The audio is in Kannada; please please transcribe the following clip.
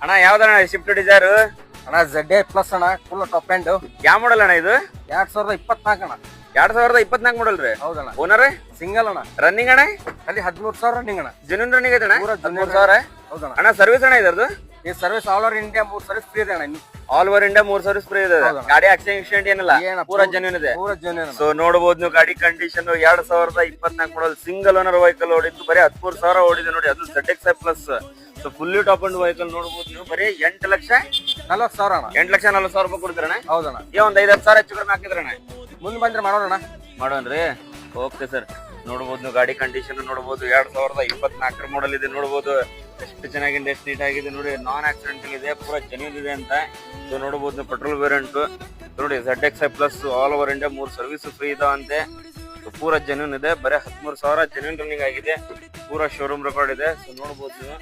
ಅಣ್ಣ ಯಾವ್ದಣ್ಣ ಶಿಫ್ಟ್ ಡಿಸೈರ್? ಅಣ್ಣ ZA+ ಅಣ್ಣ, ಫುಲ್ ಟಾಪ್ ಎಂಡ್, ಯಾವ ಮಾಡಲ್ ಅಣ್ಣ ಇದು? 2024 ಅಣ್ಣ. 2024 ಮಾಡಲ್ ರೀ? ಹೌದಣ್ಣ. ಓನರ್ ಸಿಂಗಲ್ ಅಣ್ಣ. ರನ್ನಿಂಗ್ ಅಣ್ಣ? ಅಲ್ಲಿ 13,000 ರನ್ನಿಂಗ್ ಅಣ್ಣ. ಜೆನ್ಯೂನ್ ರನ್ನಿಂಗ್ ಐತೆ ಅಣ್ಣ? ಪೂರ 13,000. ಹೌದಣ್ಣ. ಅಣ್ಣ ಸರ್ವಿಸ್ ಅಣ್ಣ ಇದ್ರದ್ದು? ಈ service all over India 3 service free ಇದೆ ಅಣ್ಣ. All over India 3 service free ಇದೆ. ಗಾಡಿ ಆಕ್ಸಿಡೆಂಟ್ ಏನಿಲ್ಲ, ಪೂರ ಜೆನ್ಯೂನ್ ಇದೆ. ಪೂರ ಜೆನ್ಯೂನ್. ಸೊ ನೋಡಬಹುದು ನೀವು ಗಾಡಿ condition 2024 model single owner vehicle ಓಡಿದ್ದು ಬರೀ 13,000 ಓಡಿದೆ ನೋಡಿ. ಅದು ZX+. So fully top end vehicle ನೋಡಬಹುದು ನೀವು. ಬರೀ 8,40,000 ಅಣ್ಣ. 8,40,000 ರೂಪಾಯಿ ಕೊಡ್ತೀರಣ್ಣ? ಹೌದಣ್ಣ. ಒಂದ್ 5,000 ಹೆಚ್ಚು ಕಡಿಮೆ ಹಾಕಿದ್ರಣ್ಣ? ಮುಂದೆ ಬಂದ್ರೆ ಮಾಡೋಣ. ಮಾಡೋನ್ರಿ. Okay sir. ನೋಡಬಹುದು ನೀವು ಗಾಡಿ ಕಂಡೀಷನ್ ನೋಡಬಹುದು. 2024 ಮಾಡಲ್ ಇದೆ ನೋಡಬಹುದು. ಎಷ್ಟು ಚೆನ್ನಾಗಿದೆ, ಎಷ್ಟು ನೀಟ್ ಆಗಿದೆ ನೋಡಿ. ನಾನ್ ಆಕ್ಸಿಡೆಂಟಲ್ ಇದೆ, ಪೂರ ಜೆನ್ಯೂನ್ ಇದೆ ಅಂತ. ಸೊ ನೋಡಬಹುದು ನೀವು ಪೆಟ್ರೋಲ್ ವೇರಿಯಂಟ್ ನೋಡಿ. ZX+ all over India 3 service free ಇದಾವಂತೆ. ಪೂರ ಜೆನ್ಯೂನ್ ಇದೆ. ಬರೀ 13,000 ಜೆನ್ಯೂನ್ ರನ್ನಿಂಗ್ ಆಗಿದೆ. ಪೂರ ಶೋರೂಮ್ ರೆಕಾರ್ಡ್ ಇದೆ. ಸೊ ನೋಡಬಹುದು ನೀವು.